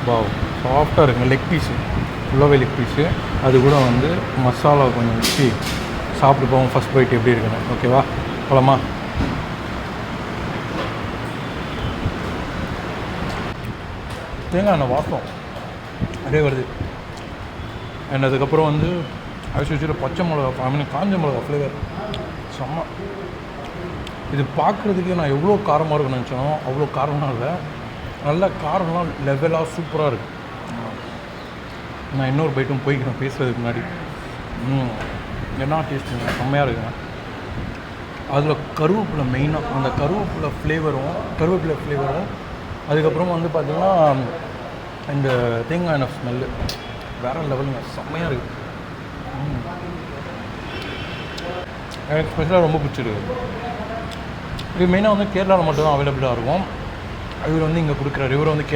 Wow சாஃப்டாக இருக்குங்க. Leg piece ஃபுல்லாகவே லெக் பீஸு. அது கூட வந்து மசாலா கொஞ்சம் வச்சு சாப்பிட்டு போவோம் ஃபஸ்ட் பைட் எப்படி இருக்குன்னு. ஓகேவா, போலாமா? தேங்காய் எண்ணெய் வாசம் அப்படியே வருது. அண்ட் அதுக்கப்புறம் வந்து அது பச்சை மிளகா, காஞ்ச மிளகா ஃப்ளேவர் செம்ம. இது பார்க்குறதுக்கு நான் எவ்வளோ காரமாக இருக்குன்னு நினச்சோம், அவ்வளோ காரம்லாம் இல்லை. நல்ல காரம்லாம் லெவலாக சூப்பராக இருக்குது. நான் இன்னொரு பைட்டும் போய்க்கிறேன் பேசுகிறதுக்கு முன்னாடி. என்ன டேஸ்ட்டுங்க, செம்மையாக இருக்குங்க. அதில் கருவேப்பிலை மெயினாக, அந்த கருவேப்பிலை ஃப்ளேவரும் அதுக்கப்புறம் வந்து பார்த்திங்கன்னா இந்த தேங்காய் எண்ணெய் ஸ்மெல்லு வேறு லெவலுங்க, செம்மையாக இருக்குது. எனக்கு ஸ்பெஷலாக ரொம்ப பிடிச்சிருக்கு. இது மெயினாக வந்து கேரளாவில் மட்டும்தான் அவைலபிளாக இருக்கும். இவர் வந்து இங்கே கொடுக்குறாரு. இவர் வந்து